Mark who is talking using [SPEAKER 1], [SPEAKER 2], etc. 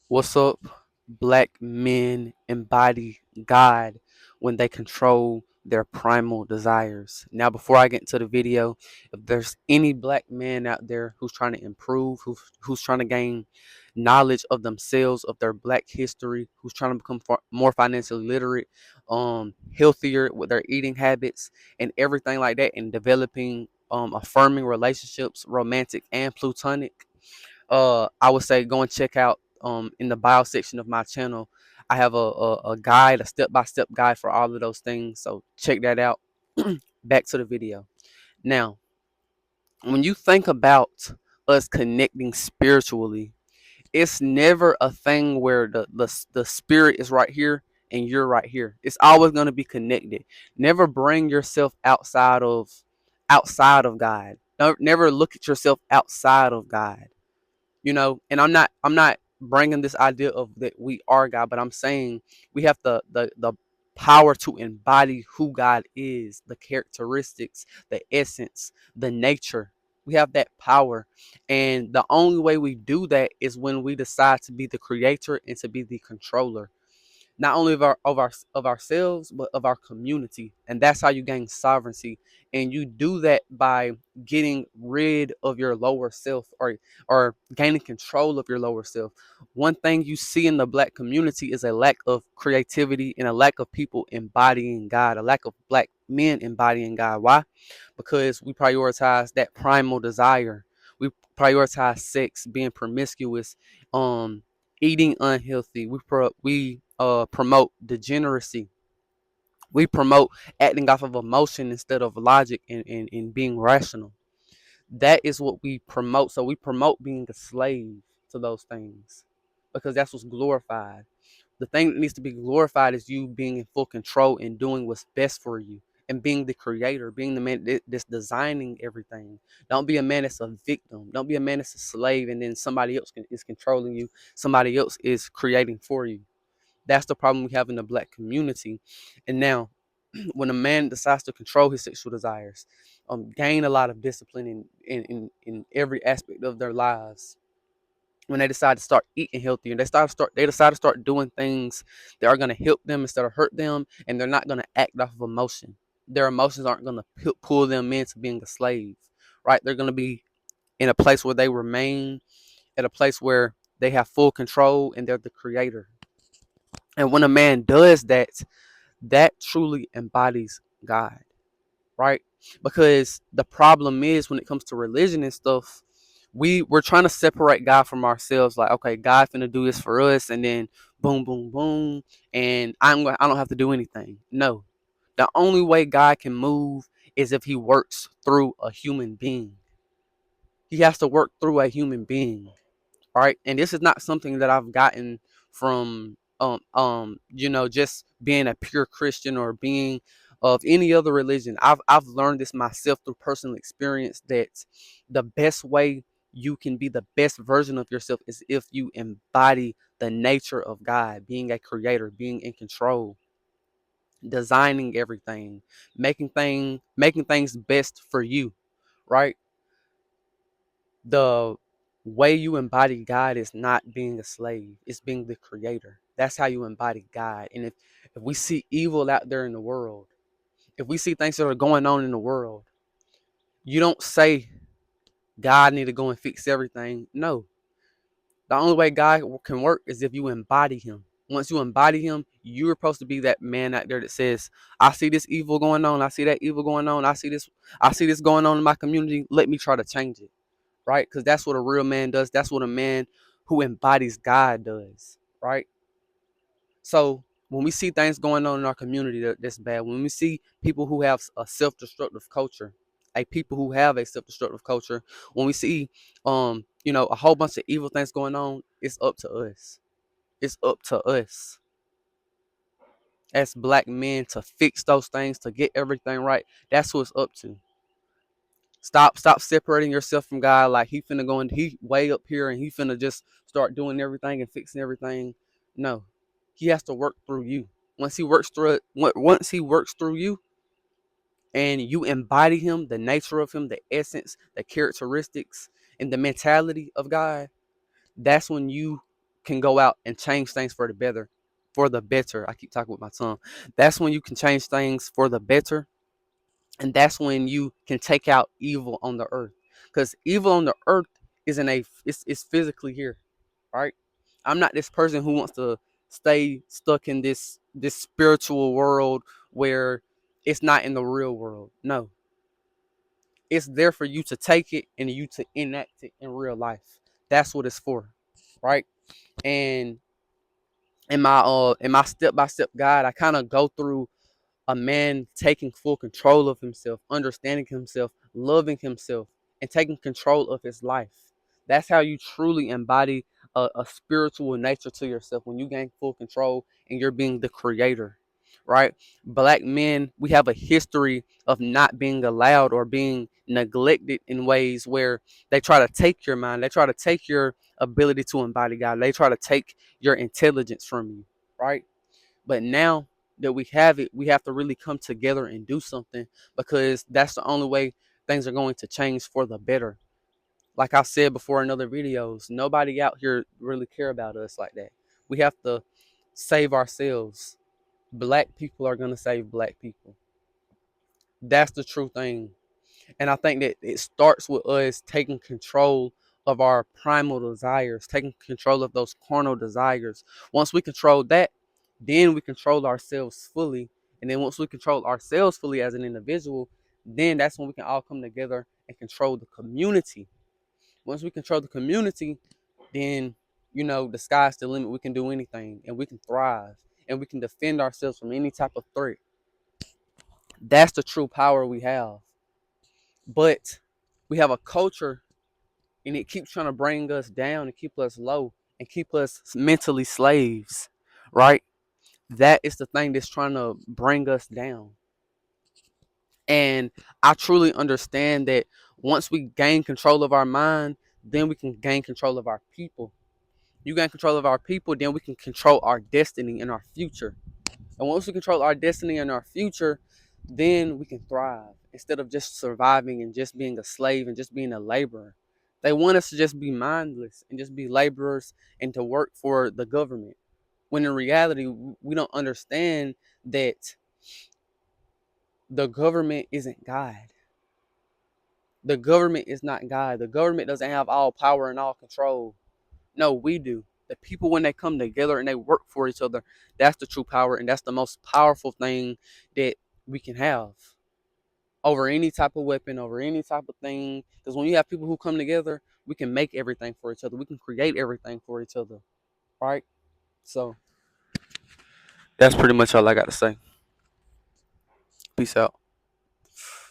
[SPEAKER 1] What's up? Black men embody God when they control their primal desires. Now, before I get into the video, if there's any black man out there who's trying to improve, who's trying to gain knowledge of themselves, of their black history, who's trying to become more financially literate, healthier with their eating habits and everything like that, and developing affirming relationships, romantic and plutonic, I would say go and check out in the bio section of my channel. I have a guide, a step-by-step guide for all of those things. So check that out. Back to the video. Now, when you think about us connecting spiritually, it's never a thing where the spirit is right here and you're right here. It's always going to be connected. Never bring yourself outside of God. Never look at yourself outside of God. And I'm not bringing this idea of that we are God, but I'm saying we have the power to embody who God is, the characteristics, the essence, the nature. We have that power, and the only way we do that is when we decide to be the creator and to be the controller, not only of ourselves but of our community. And that's how you gain sovereignty, and you do that by getting rid of your lower self, or gaining control of your lower self. One thing you see in the black community is a lack of creativity and a lack of people embodying God, a lack of black men embodying God. Why? Because we prioritize that primal desire. We prioritize sex, being promiscuous, um eating unhealthy. We promote degeneracy. We promote acting off of emotion instead of logic, and being rational. That is what we promote. So we promote being a slave to those things because that's what's glorified. The thing that needs to be glorified is you being in full control and doing what's best for you, and being the creator, being the man that's designing everything. Don't be a man that's a victim. Don't be a man that's a slave and then somebody else is controlling you. Somebody else is creating for you. That's the problem we have in the black community. And now, when a man decides to control his sexual desires, gain a lot of discipline in every aspect of their lives, when they decide to start eating healthier, they decide to start doing things that are going to help them instead of hurt them, and they're not going to act off of emotion. Their emotions aren't going to pull them into being a slave, right? They're going to be in a place where they remain, at a place where they have full control and they're the creator. And when a man does that, that truly embodies God, right? Because the problem is, when it comes to religion and stuff, we're trying to separate God from ourselves. Like, okay, God finna do this for us, and then boom, boom, boom, and I don't have to do anything. No, the only way God can move is if He works through a human being. He has to work through a human being, right? And this is not something that I've gotten from just being a pure Christian or being of any other religion. I've learned this myself through personal experience, that the best way you can be the best version of yourself is if you embody the nature of God, being a creator, being in control, designing everything, making things best for you, right? The way you embody God is not being a slave, it's being the creator. That's how you embody God. And if we see evil out there in the world, if we see things that are going on in the world, you don't say God need to go and fix everything. No. The only way God can work is if you embody Him. Once you embody Him, you're supposed to be that man out there that says, I see this evil going on, I see that evil going on, I see this going on in my community. Let me try to change it. Right? Because that's what a real man does. That's what a man who embodies God does, right? So when we see things going on in our community that's bad, when we see people who have a self-destructive culture, when we see a whole bunch of evil things going on, it's up to us. It's up to us as black men to fix those things, to get everything right. That's who it's up to. Stop separating yourself from God like He finna go and He way up here and He finna just start doing everything and fixing everything. No. He has to work through you. Once He works through you and you embody Him, the nature of Him, the essence, the characteristics, and the mentality of God, that's when you can go out and change things for the better. For the better. I keep talking with my tongue. That's when you can change things for the better. And that's when you can take out evil on the earth. Because evil on the earth isn't it's physically here, right? I'm not this person who wants to stay stuck in this spiritual world where it's not in the real world. No, it's there for you to take it and you to enact it in real life. That's what it's for, right? And in my step by step guide, I kind of go through a man taking full control of himself, understanding himself, loving himself, and taking control of his life. That's how you truly embody a spiritual nature to yourself when you gain full control and you're being the creator, right? Black men, we have a history of not being allowed or being neglected in ways where they try to take your mind, they try to take your ability to embody God, they try to take your intelligence from you, right? But now that we have it, we have to really come together and do something because that's the only way things are going to change for the better. Like I said before in other videos, nobody out here really care about us like that. We have to save ourselves. Black people are going to save black people. That's the true thing. And I think that it starts with us taking control of our primal desires, taking control of those carnal desires. Once we control that, then we control ourselves fully. And then once we control ourselves fully as an individual, then that's when we can all come together and control the community. Once we control the community, then, the sky's the limit. We can do anything and we can thrive and we can defend ourselves from any type of threat. That's the true power we have. But we have a culture and it keeps trying to bring us down and keep us low and keep us mentally slaves, right? That is the thing that's trying to bring us down. And I truly understand that once we gain control of our mind, then we can gain control of our people. You gain control of our people, then we can control our destiny and our future. And once we control our destiny and our future, then we can thrive instead of just surviving and just being a slave and just being a laborer. They want us to just be mindless and just be laborers and to work for the government. When in reality, we don't understand that the government isn't God. The government is not God. The government doesn't have all power and all control. No, we do. The people, when they come together and they work for each other, that's the true power. And that's the most powerful thing that we can have over any type of weapon, over any type of thing. Because when you have people who come together, we can make everything for each other. We can create everything for each other. Right? So that's pretty much all I got to say. Peace out.